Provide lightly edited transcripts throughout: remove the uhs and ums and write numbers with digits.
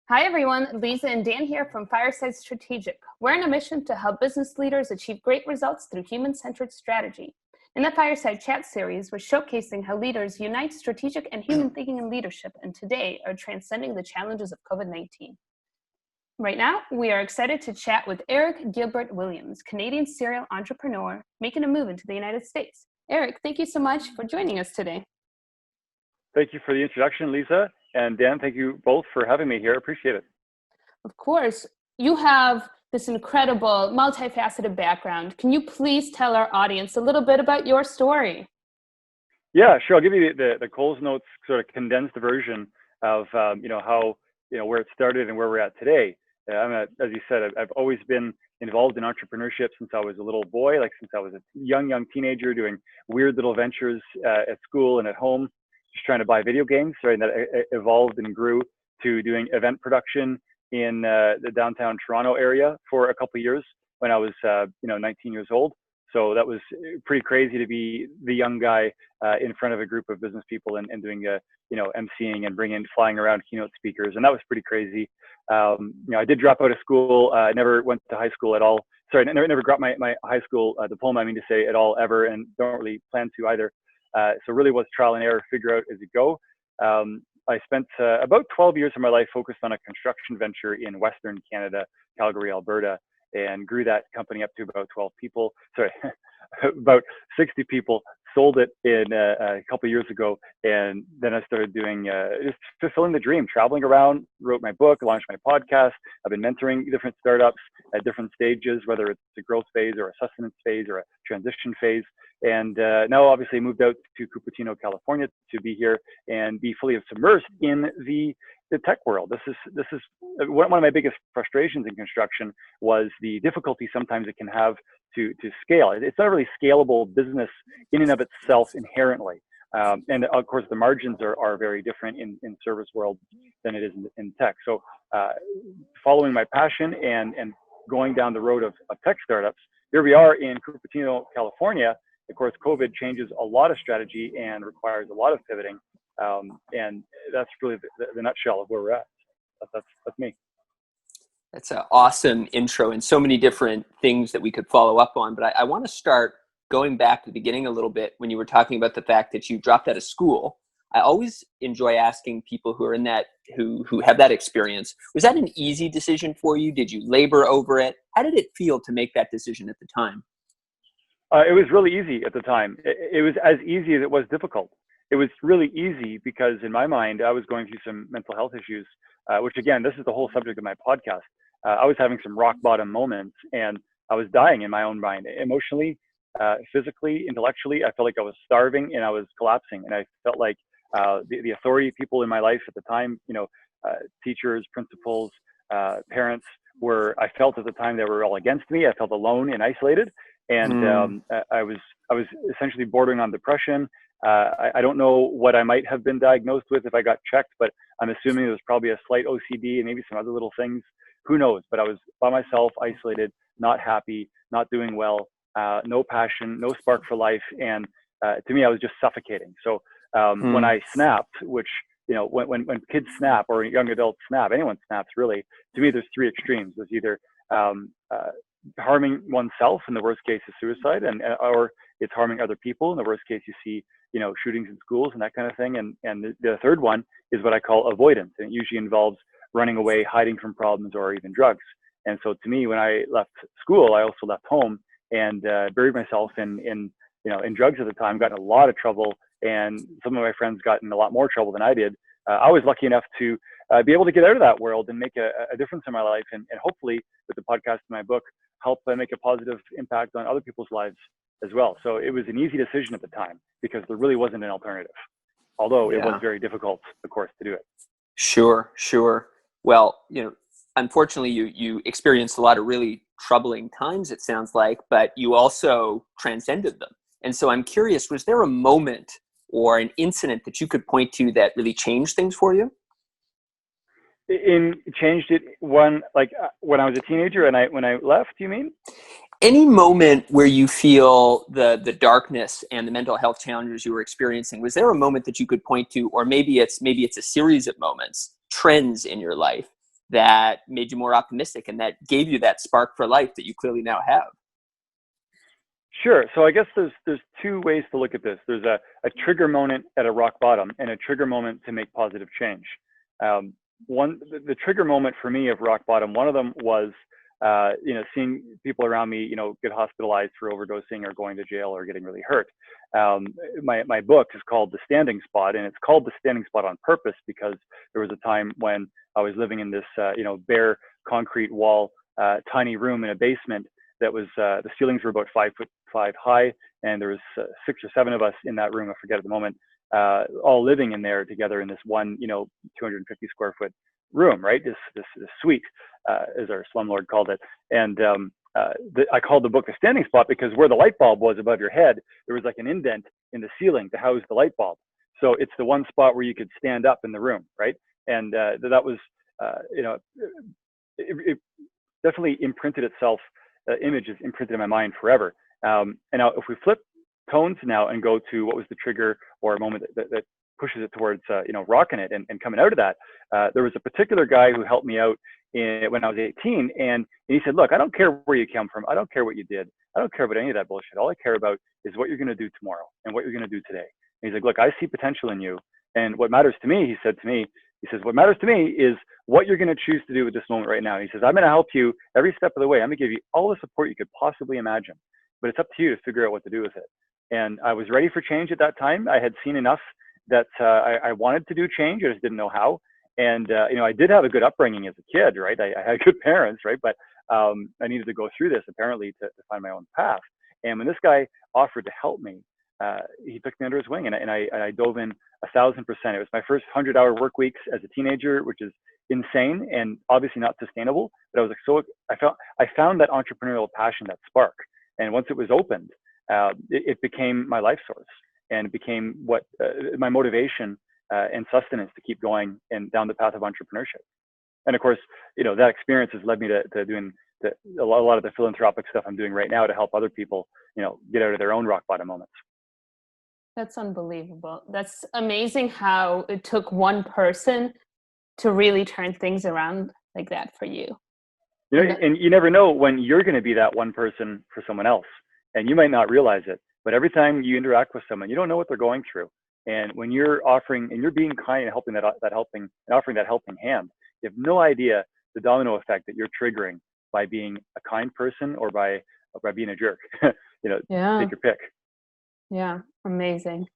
Hi everyone, Lisa and Dan here from Fireside Strategic. We're on a mission to help business leaders achieve great results through human-centered strategy. In the Fireside Chat series, we're showcasing how leaders unite strategic and human thinking in leadership, and today are transcending the challenges of COVID-19. Right now, we are excited to chat with Eric Gilbert-Williams, Canadian serial entrepreneur making a move into the United States. Eric, thank you so much for joining us today. Thank you for the introduction, Lisa. And Dan, thank you both for having me here. Appreciate it. Of course. You have this incredible, multifaceted background. Can you please tell our audience a little bit about your story? Yeah, sure. I'll give you the Coles Notes sort of condensed version of how where it started and where we're at today. As you said, I've always been involved in entrepreneurship since I was a little boy, like since I was a young teenager, doing weird little ventures at school and at home, just trying to buy video games. Right, and that evolved and grew to doing event production in the downtown Toronto area for a couple of years when I was 19 years old. So that was pretty crazy to be the young guy in front of a group of business people and doing emceeing and flying around keynote speakers, and that was pretty crazy. I did drop out of school. I never went to high school at all. Sorry, never got my high school diploma, I mean to say, at all ever, and don't really plan to either. So really was trial and error, figure out as you go. I spent about 12 years of my life focused on a construction venture in Western Canada, Calgary, Alberta, and grew that company up to about 12 people. Sorry, about 60 people. Sold it in a couple of years ago, and then I started doing just fulfilling the dream, traveling around, wrote my book, launched my podcast. I've been mentoring different startups at different stages, whether it's a growth phase or a sustenance phase or a transition phase. And now obviously moved out to Cupertino, California to be here and be fully submersed in the tech world. This is one of my biggest frustrations in construction was the difficulty sometimes it can have to scale. It's not a really scalable business in and of itself inherently. And of course, the margins are very different in service world than it is in tech. So following my passion and going down the road of tech startups, here we are in Cupertino, California. Of course, COVID changes a lot of strategy and requires a lot of pivoting. And that's really the nutshell of where we're at. That's me. That's an awesome intro and so many different things that we could follow up on. But I want to start going back to the beginning a little bit when you were talking about the fact that you dropped out of school. I always enjoy asking people who are in that, who have that experience. Was that an easy decision for you? Did you labor over it? How did it feel to make that decision at the time? It was really easy at the time. It was as easy as it was difficult. It was really easy because in my mind, I was going through some mental health issues, which again, this is the whole subject of my podcast. I was having some rock bottom moments and I was dying in my own mind, emotionally, physically, intellectually. I felt like I was starving and I was collapsing. And I felt like the authority people in my life at the time, teachers, principals, parents I felt at the time they were all against me. I felt alone and isolated. And I was essentially bordering on depression. I don't know what I might have been diagnosed with if I got checked, but I'm assuming it was probably a slight OCD and maybe some other little things. Who knows? But I was by myself, isolated, not happy, not doing well, no passion, no spark for life. And to me, I was just suffocating. So when I snapped, which, when kids snap or young adults snap, anyone snaps really, to me, there's three extremes. There's either harming oneself, in the worst case is suicide, or it's harming other people. In the worst case, you see, shootings in schools and that kind of thing. And the third one is what I call avoidance. And it usually involves running away, hiding from problems, or even drugs. And so to me, when I left school, I also left home and buried myself in drugs at the time, got in a lot of trouble. And some of my friends got in a lot more trouble than I did. I was lucky enough to be able to get out of that world and make a difference in my life. And hopefully with the podcast and my book, help make a positive impact on other people's lives as well. So it was an easy decision at the time because there really wasn't an alternative, although it was very difficult, of course, to do it. Sure. Well, unfortunately, you experienced a lot of really troubling times, it sounds like, but you also transcended them. And so I'm curious, was there a moment or an incident that you could point to that really changed things for you? Changed it when I was a teenager and when I left, you mean? Any moment where you feel the darkness and the mental health challenges you were experiencing, was there a moment that you could point to, or maybe it's a series of moments, trends in your life that made you more optimistic and that gave you that spark for life that you clearly now have? Sure. So I guess there's two ways to look at this. There's a trigger moment at a rock bottom and a trigger moment to make positive change. The trigger moment for me of rock bottom, one of them was, seeing people around me, get hospitalized for overdosing or going to jail or getting really hurt. My book is called The Standing Spot, and it's called The Standing Spot on purpose because there was a time when I was living in this, bare concrete wall, tiny room in a basement that was, the ceilings were about 5'5" high, and there was 6 or 7 of us in that room, I forget at the moment, all living in there together in this one, 250 square foot room, right? This suite, as our slumlord called it. And I called the book The Standing Spot because where the light bulb was above your head, there was like an indent in the ceiling to house the light bulb. So it's the one spot where you could stand up in the room, right? And that was, it definitely imprinted itself. Image is imprinted in my mind forever. And now if we flip tones now and go to what was the trigger or a moment that pushes it towards, rocking it and coming out of that, there was a particular guy who helped me out when I was 18. And he said, look, I don't care where you come from. I don't care what you did. I don't care about any of that bullshit. All I care about is what you're going to do tomorrow and what you're going to do today. And he's like, look, I see potential in you. And what matters to me, he said to me, he says, what matters to me is what you're going to choose to do at this moment right now. And he says, I'm going to help you every step of the way. I'm going to give you all the support you could possibly imagine, but it's up to you to figure out what to do with it. And I was ready for change at that time. I had seen enough that I wanted to do change. I just didn't know how. And, I did have a good upbringing as a kid, right? I had good parents, right? But I needed to go through this apparently to find my own path. And when this guy offered to help me, he took me under his wing, and I dove in 1,000%. It was my first 100-hour work weeks as a teenager, which is insane and obviously not sustainable. But I was like, I found that entrepreneurial passion, that spark, and once it was opened, it became my life source, and it became what my motivation and sustenance to keep going and down the path of entrepreneurship. And of course, that experience has led me to doing a lot of the philanthropic stuff I'm doing right now to help other people, get out of their own rock bottom moments. That's unbelievable. That's amazing how it took one person to really turn things around like that for you. And you never know when you're going to be that one person for someone else, and you might not realize it, but every time you interact with someone, you don't know what they're going through. And when you're offering and you're being kind and helping offering that helping hand, you have no idea the domino effect that you're triggering by being a kind person or by being a jerk. Yeah. Take your pick. Yeah, amazing.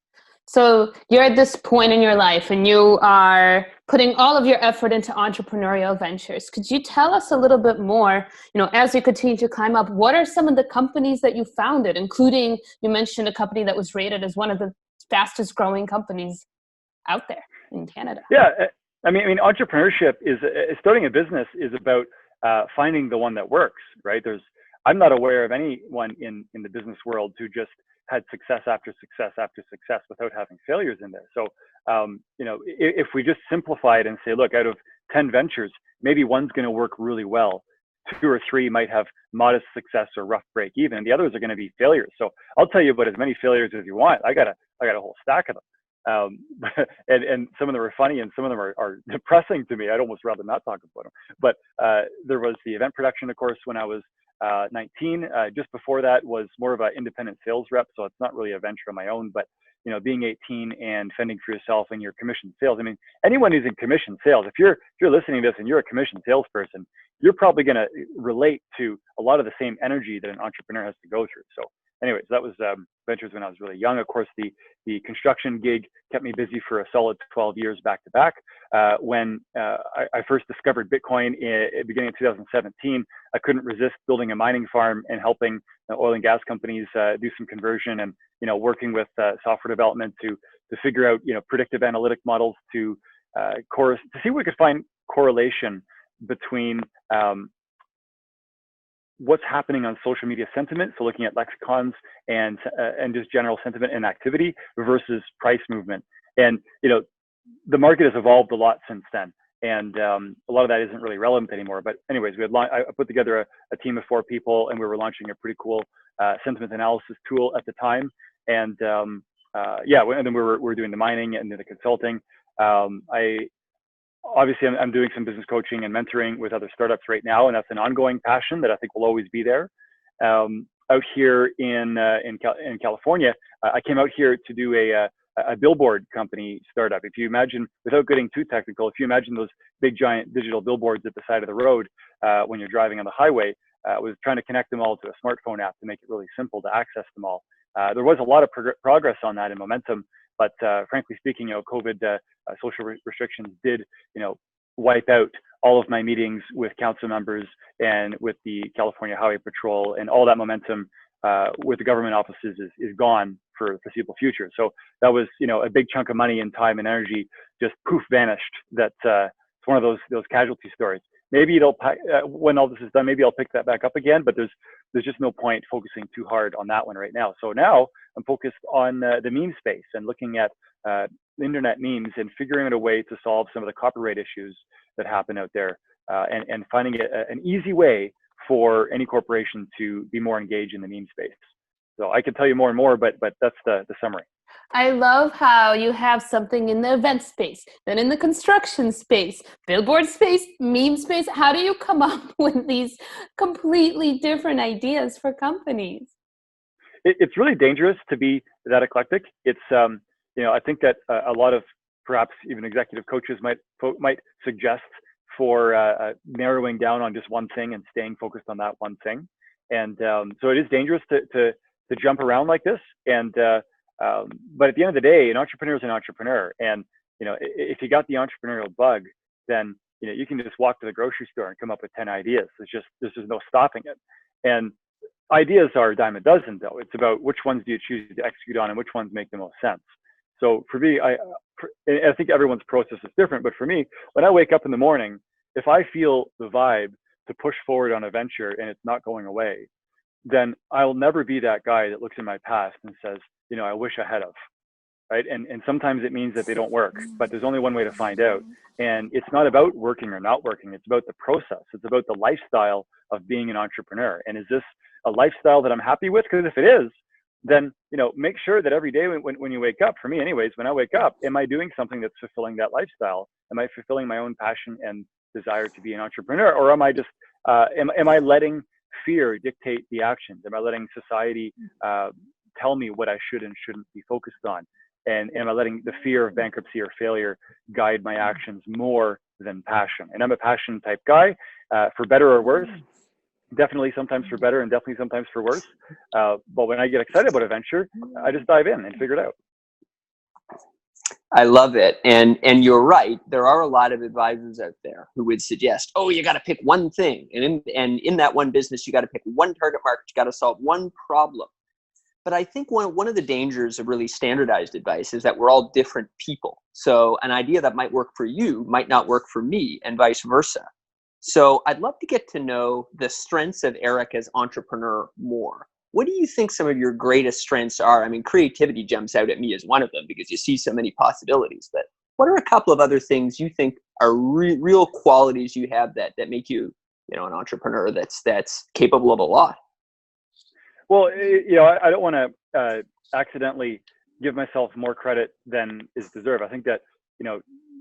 So you're at this point in your life and you are putting all of your effort into entrepreneurial ventures. Could you tell us a little bit more, as you continue to climb up, what are some of the companies that you founded, including you mentioned a company that was rated as one of the fastest growing companies out there in Canada? Yeah. I mean, entrepreneurship starting a business is about finding the one that works, right? I'm not aware of anyone in the business world who just had success after success after success without having failures in there. So, if we just simplify it and say, look, out of 10 ventures, maybe one's going to work really well. 2 or 3 might have modest success or rough break even, and the others are going to be failures. So I'll tell you about as many failures as you want. I got a whole stack of them. And some of them are funny and some of them are depressing to me. I'd almost rather not talk about them. But there was the event production, of course, when I was 19. Just before that was more of an independent sales rep. So it's not really a venture of my own, but being 18 and fending for yourself in your commission sales. I mean, anyone who's in commission sales, if you're listening to this and you're a commission salesperson, you're probably going to relate to a lot of the same energy that an entrepreneur has to go through. So anyways, that was ventures when I was really young. Of course, the construction gig kept me busy for a solid 12 years back to back. When I first discovered Bitcoin at the beginning of 2017, I couldn't resist building a mining farm and helping oil and gas companies do some conversion and working with software development to figure out predictive analytic models to see if we could find correlation between what's happening on social media sentiment, so looking at lexicons and just general sentiment and activity versus price movement. And the market has evolved a lot since then, and a lot of that isn't really relevant anymore. But anyways, I put together a team of 4 people, and we were launching a pretty cool sentiment analysis tool at the time. And and then we were doing the mining and the consulting. obviously I'm doing some business coaching and mentoring with other startups right now, and that's an ongoing passion that I think will always be there. Out here in California, I came out here to do a billboard company startup. If you imagine, without getting too technical, if you imagine those big giant digital billboards at the side of the road when you're driving on the highway, was trying to connect them all to a smartphone app to make it really simple to access them all. There was a lot of progress on that and momentum, but frankly speaking, COVID social restrictions did, wipe out all of my meetings with council members and with the California Highway Patrol, and all that momentum with the government offices is gone for the foreseeable future. So that was, a big chunk of money and time and energy just poof vanished. That's it's one of those casualty stories. Maybe when all this is done, maybe I'll pick that back up again, but there's just no point focusing too hard on that one right now. So now I'm focused on the meme space and looking at internet memes and figuring out a way to solve some of the copyright issues that happen out there, and finding an easy way for any corporation to be more engaged in the meme space. So I can tell you more and more, but that's the summary. I love how you have something in the event space, then in the construction space, billboard space, meme space. How do you come up with these completely different ideas for companies? It's really dangerous to be that eclectic. It's, I think that a lot of perhaps even executive coaches might suggest for narrowing down on just one thing and staying focused on that one thing. And so it is dangerous to jump around like this. And but at the end of the day, an entrepreneur is an entrepreneur. And if you got the entrepreneurial bug, then you can just walk to the grocery store and come up with 10 ideas. There's just no stopping it. And ideas are a dime a dozen, though. It's about which ones do you choose to execute on and which ones make the most sense. So for me, I think everyone's process is different, but for me, when I wake up in the morning, if I feel the vibe to push forward on a venture and it's not going away, then I'll never be that guy that looks in my past and says, I wish I had of, right? And sometimes it means that they don't work, but there's only one way to find out. And it's not about working or not working. It's about the process. It's about the lifestyle of being an entrepreneur. And is this a lifestyle that I'm happy with? Because if it is, then, make sure that every day when you wake up, for me anyways, when I wake up, am I doing something that's fulfilling that lifestyle? Am I fulfilling my own passion and desire to be an entrepreneur? Or am I just, am I letting fear dictate the actions? Am I letting society tell me what I should and shouldn't be focused on? And am I letting the fear of bankruptcy or failure guide my actions more than passion? And I'm a passion type guy, for better or worse. Definitely sometimes for better and definitely sometimes for worse. But when I get excited about a venture, I just dive in and figure it out. I love it. And you're right. There are a lot of advisors out there who would suggest, you got to pick one thing. And in that one business, you got to pick one target market. You got to solve one problem. But I think one of the dangers of really standardized advice is that we're all different people. So an idea that might work for you might not work for me, and vice versa. So I'd love to get to know the strengths of Eric as entrepreneur more. What do you think some of your greatest strengths are? I mean, creativity jumps out at me as one of them because you see so many possibilities. But what are a couple of other things you think are real qualities you have that make you, an entrepreneur that's capable of a lot? Well, I don't want to accidentally give myself more credit than is deserved. I think that,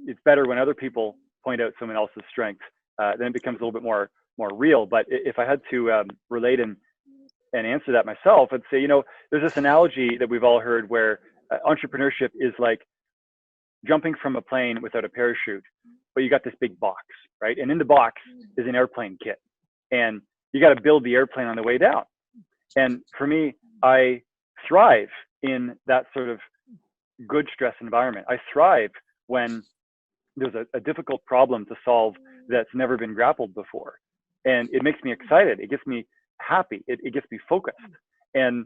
it's better when other people point out someone else's strengths. Then it becomes a little bit more real. But if I had to relate and answer that myself, I'd say, there's this analogy that we've all heard where entrepreneurship is like jumping from a plane without a parachute, but you got this big box, right? And in the box is an airplane kit, and you got to build the airplane on the way down. And for me, I thrive in that sort of good stress environment. I thrive when there's a difficult problem to solve that's never been grappled before. And it makes me excited. It gets me happy. It gets me focused. And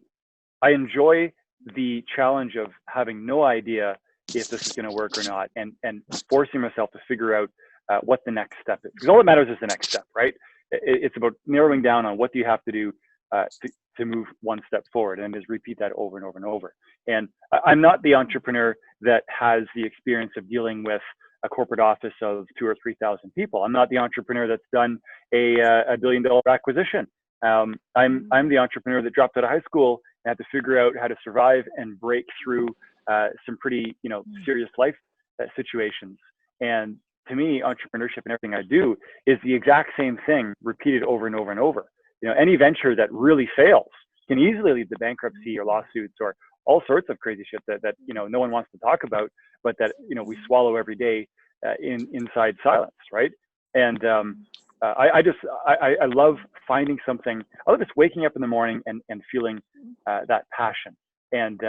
I enjoy the challenge of having no idea if this is going to work or not, and forcing myself to figure out what the next step is. Because all that matters is the next step, right? It's about narrowing down on what do you have to do to move one step forward, and just repeat that over and over and over. And I'm not the entrepreneur that has the experience of dealing with a corporate office of 2,000 or 3,000 people. I'm not the entrepreneur that's done a $1 billion acquisition. I'm the entrepreneur that dropped out of high school and had to figure out how to survive and break through some pretty serious life situations. And to me, entrepreneurship and everything I do is the exact same thing repeated over and over and over. Any venture that really fails can easily lead to bankruptcy or lawsuits or all sorts of crazy shit that no one wants to talk about, but that we swallow every day inside silence, right? And I love finding something. I love just waking up in the morning and feeling that passion and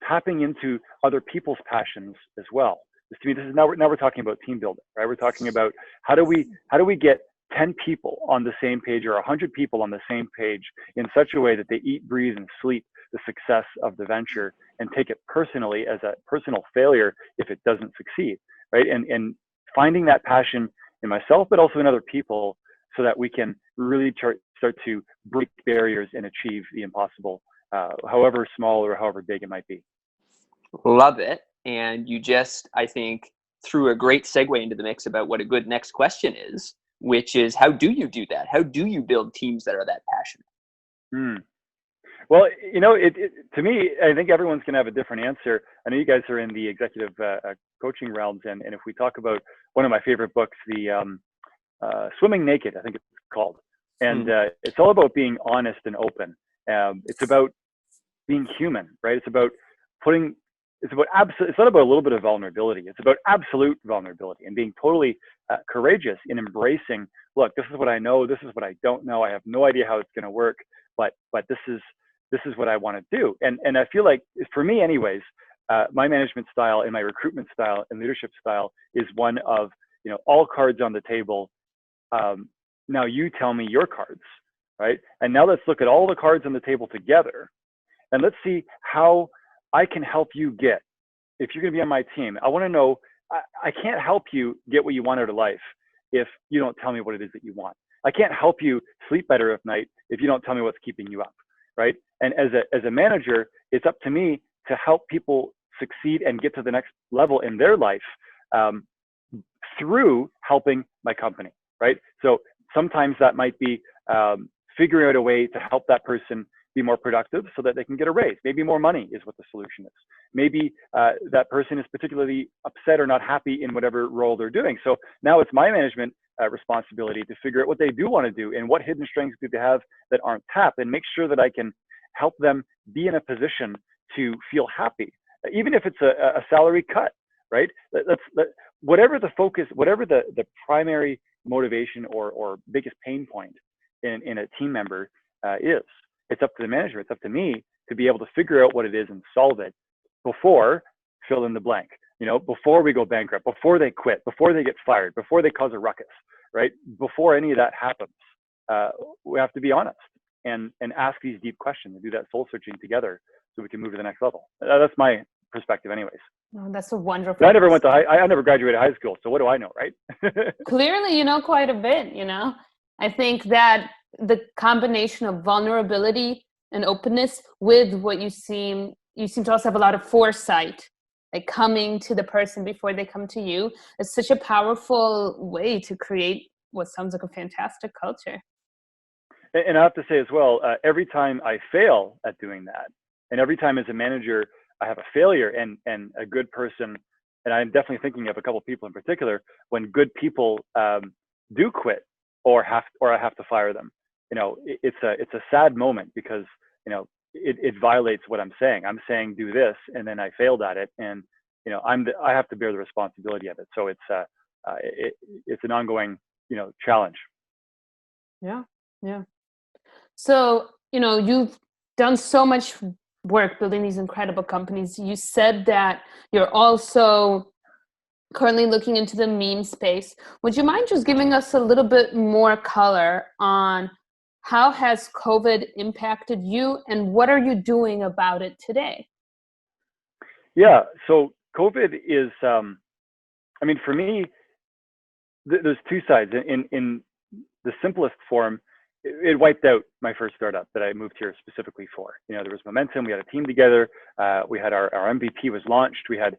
tapping into other people's passions as well. To me, this is now we're talking about team building, right? We're talking about how do we get 10 people on the same page or 100 people on the same page in such a way that they eat, breathe, and sleep the success of the venture and take it personally as a personal failure if it doesn't succeed, right? And finding that passion in myself, but also in other people, so that we can really start to break barriers and achieve the impossible, however small or however big it might be. Love it. And you just, I think, threw a great segue into the mix about what a good next question is, which is, how do you do that? How do you build teams that are that passionate? Well, to me, I think everyone's going to have a different answer. I know you guys are in the executive coaching realms, and if we talk about one of my favorite books, the Swimming Naked, I think it's called, and it's all about being honest and open. It's about being human, right? It's about it's not about a little bit of vulnerability. It's about absolute vulnerability and being totally courageous in embracing, look, this is what I know. This is what I don't know. I have no idea how it's going to work, but this is what I want to do. And I feel like, for me anyways, my management style and my recruitment style and leadership style is one of, all cards on the table. Now you tell me your cards, right? And now let's look at all the cards on the table together, and let's see how I can help you get. If you're going to be on my team, I want to know, I can't help you get what you want out of life if you don't tell me what it is that you want. I can't help you sleep better at night if you don't tell me what's keeping you up, right? And as a manager, it's up to me to help people succeed and get to the next level in their life through helping my company, right? So sometimes that might be figuring out a way to help that person be more productive so that they can get a raise. Maybe more money is what the solution is. Maybe that person is particularly upset or not happy in whatever role they're doing. So now it's my management responsibility to figure out what they do want to do and what hidden strengths do they have that aren't tapped, and make sure that I can help them be in a position to feel happy, even if it's a salary cut, right? Whatever the focus, whatever the primary motivation or biggest pain point in a team member is, it's up to the manager, it's up to me to be able to figure out what it is and solve it before fill in the blank, before we go bankrupt, before they quit, before they get fired, before they cause a ruckus, right? Before any of that happens, we have to be honest and ask these deep questions and do that soul searching together so we can move to the next level. That's my perspective anyways. Oh, that's a wonderful. I never went to I never graduated high school, so what do I know, right? Clearly, you know quite a bit, I think that the combination of vulnerability and openness with what you seem to also have a lot of foresight, like coming to the person before they come to you, is such a powerful way to create what sounds like a fantastic culture. And I have to say as well, every time I fail at doing that, and every time as a manager I have a failure and a good person, and I'm definitely thinking of a couple of people in particular, when good people do quit or I have to fire them, it's a sad moment because it violates what I'm saying. I'm saying do this, and then I failed at it, and I have to bear the responsibility of it. So it's an ongoing challenge. Yeah. So you've done so much work building these incredible companies. You said that you're also currently looking into the meme space. Would you mind just giving us a little bit more color on how has COVID impacted you and what are you doing about it today? Yeah, so COVID is, for me, there's two sides. In the simplest form, it wiped out my first startup that I moved here specifically for. There was momentum. We had a team together. We had our MVP was launched. We had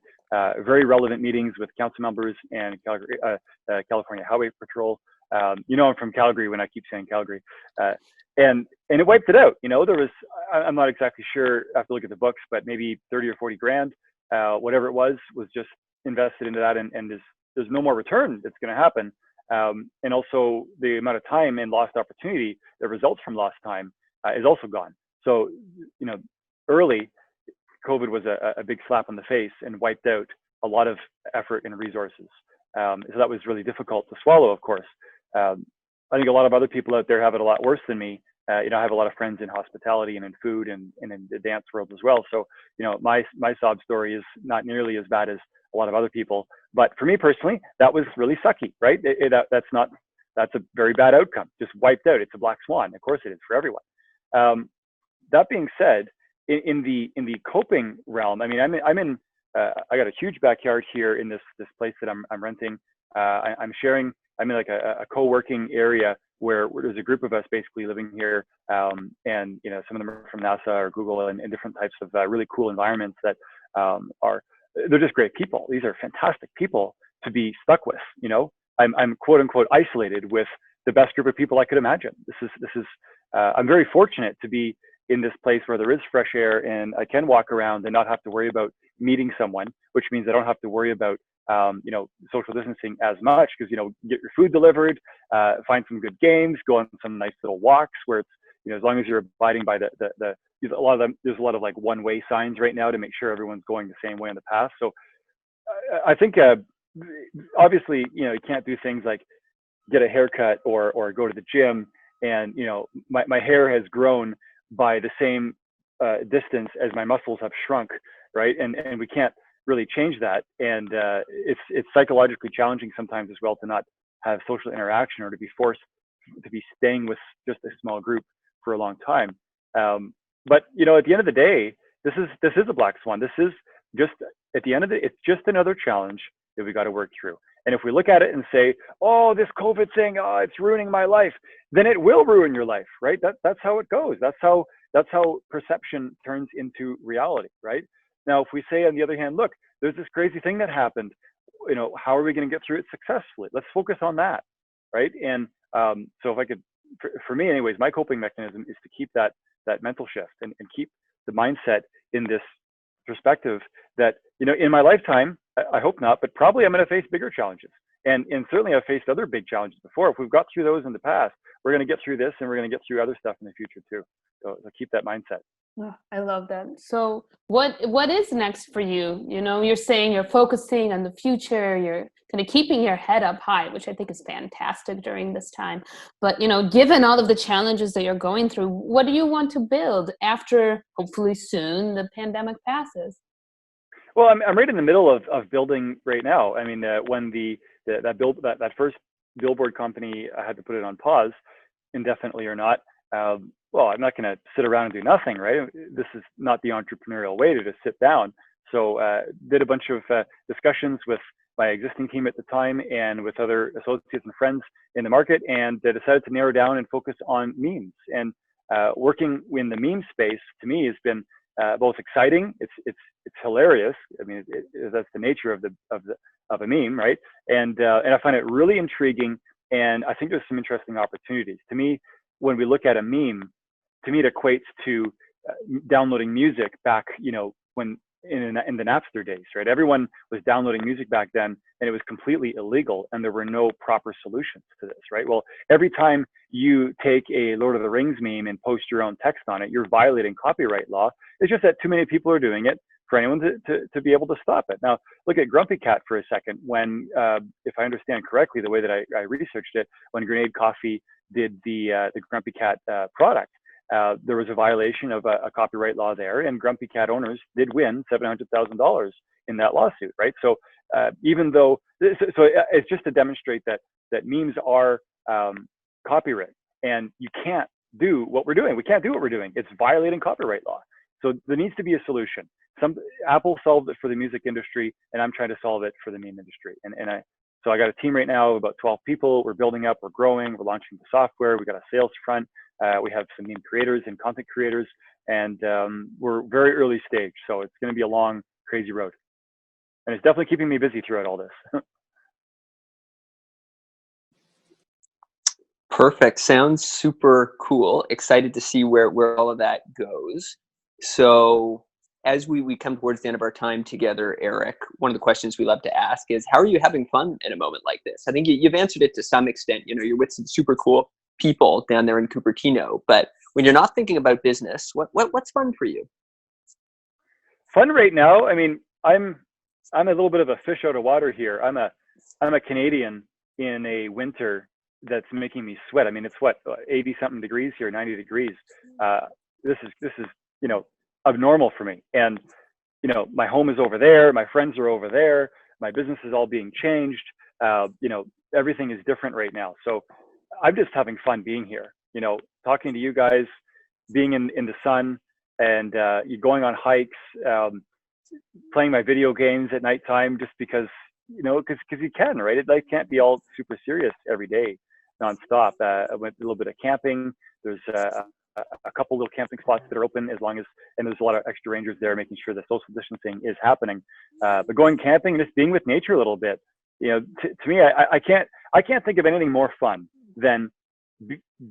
very relevant meetings with council members and Calgary, California Highway Patrol. I'm from Calgary when I keep saying Calgary. And it wiped it out. There was, I'm not exactly sure, I have to look at the books, but maybe 30 or 40 grand, whatever it was just invested into that and is there's no more return that's going to happen. And also the amount of time and lost opportunity that results from lost time is also gone. So, early COVID was a big slap on the face and wiped out a lot of effort and resources. So that was really difficult to swallow, of course. I think a lot of other people out there have it a lot worse than me. I have a lot of friends in hospitality and in food and in the dance world as well. So, my sob story is not nearly as bad as a lot of other people. But for me personally, that was really sucky, right? That's a very bad outcome. Just wiped out. It's a black swan. Of course it is for everyone. That being said, in the coping realm, I mean, I got a huge backyard here in this place that I'm renting. I'm sharing. I'm in like a co-working area where there's a group of us basically living here, and some of them are from NASA or Google and different types of really cool environments that they're just great people. These are fantastic people to be stuck with. I'm quote unquote isolated with the best group of people I could imagine. This is I'm very fortunate to be in this place where there is fresh air and I can walk around and not have to worry about meeting someone, which means I don't have to worry about social distancing as much, because get your food delivered, find some good games, go on some nice little walks where it's as long as you're abiding by there's a lot of like one-way signs right now to make sure everyone's going the same way on the path. So I think obviously you can't do things like get a haircut or go to the gym, and my hair has grown by the same distance as my muscles have shrunk, right? And we can't really change that, and it's psychologically challenging sometimes as well to not have social interaction or to be forced to be staying with just a small group for a long time. But at the end of the day, this is a black swan. This is just at the end of it's just another challenge that we got to work through. And if we look at it and say, oh, this COVID thing, oh, it's ruining my life, then it will ruin your life, right? That's how it goes. That's how perception turns into reality, right? Now, if we say, on the other hand, look, there's this crazy thing that happened, how are we going to get through it successfully? Let's focus on that, right? And so if I could, for me anyways, my coping mechanism is to keep that mental shift and keep the mindset in this perspective that, in my lifetime, I hope not, but probably I'm going to face bigger challenges. And certainly I've faced other big challenges before. If we've got through those in the past, we're going to get through this, and we're going to get through other stuff in the future too. So keep that mindset. Oh, I love that. So what is next for you? You're saying you're focusing on the future, you're kind of keeping your head up high, which I think is fantastic during this time. But, given all of the challenges that you're going through, what do you want to build after, hopefully soon, the pandemic passes? Well, I'm right in the middle of building right now. I mean, when that first billboard company, I had to put it on pause, indefinitely or not. Well, I'm not going to sit around and do nothing, right? This is not the entrepreneurial way to just sit down. So did a bunch of discussions with my existing team at the time and with other associates and friends in the market, and they decided to narrow down and focus on memes. And working in the meme space to me has been both exciting. It's hilarious. I mean, that's the nature of a meme, right? And I find it really intriguing, and I think there's some interesting opportunities. To me, when we look at a meme, to me it equates to downloading music back, when in the Napster days, right? Everyone was downloading music back then, and it was completely illegal, and there were no proper solutions to this, right? Well, every time you take a Lord of the Rings meme and post your own text on it, you're violating copyright law. It's just that too many people are doing it for anyone to be able to stop it. Now, look at Grumpy Cat for a second. When, if I understand correctly, the way that I researched it, when Grenade Coffee did the Grumpy Cat product, there was a violation of a copyright law there, and Grumpy Cat owners did win $700,000 in that lawsuit, right? So even though, so it's just to demonstrate that memes are copyright, and you can't do what we're doing. We can't do what we're doing. It's violating copyright law. So there needs to be a solution. Apple solved it for the music industry, and I'm trying to solve it for the meme industry. So I got a team right now of about 12 people. We're building up, we're growing, we're launching the software. We got a sales front. We have some meme creators and content creators, and we're very early stage. So it's going to be a long, crazy road. And it's definitely keeping me busy throughout all this. Perfect. Sounds super cool. Excited to see where all of that goes. So as we come towards the end of our time together, Eric, one of the questions we love to ask is, how are you having fun in a moment like this? I think you've answered it to some extent. You know, you're with some super cool people down there in Cupertino, but when you're not thinking about business, what's fun for you? Fun right now. I mean, I'm a little bit of a fish out of water here. I'm a Canadian in a winter that's making me sweat. I mean, it's what, 80 something degrees here, 90 degrees. This is, you know, abnormal for me. And, you know, my home is over there. My friends are over there. My business is all being changed. You know, everything is different right now. So I'm just having fun being here, you know, talking to you guys, being in the sun, and going on hikes, playing my video games at nighttime, just because, you know, because you can, right? Life can't be all super serious every day, nonstop. I went a little bit of camping. There's a couple little camping spots that are open, and there's a lot of extra rangers there making sure that social distancing is happening. But going camping and just being with nature a little bit, you know, to me, I can't think of anything more fun than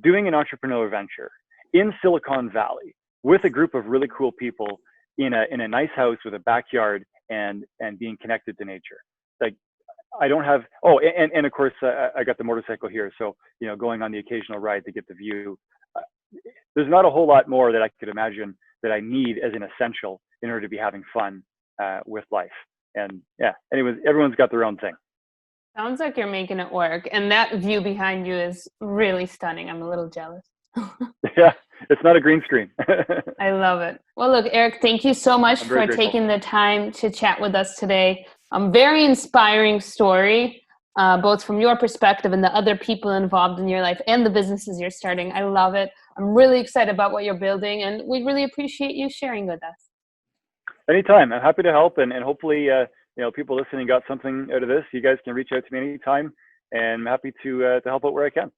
doing an entrepreneurial venture in Silicon Valley with a group of really cool people in a nice house with a backyard and being connected to nature. Like, I don't have, and of course, I got the motorcycle here. So, you know, going on the occasional ride to get the view. There's not a whole lot more that I could imagine that I need as an essential in order to be having fun with life. And yeah, anyways, everyone's got their own thing. Sounds like you're making it work. And that view behind you is really stunning. I'm a little jealous. Yeah, it's not a green screen. I love it. Well, look, Eric, thank you so much for grateful. taking the time to chat with us today. Very inspiring story, both from your perspective and the other people involved in your life and the businesses you're starting. I love it. I'm really excited about what you're building, and we really appreciate you sharing with us. Anytime. I'm happy to help, and hopefully, you know, people listening got something out of this. You guys can reach out to me anytime, and I'm happy to help out where I can.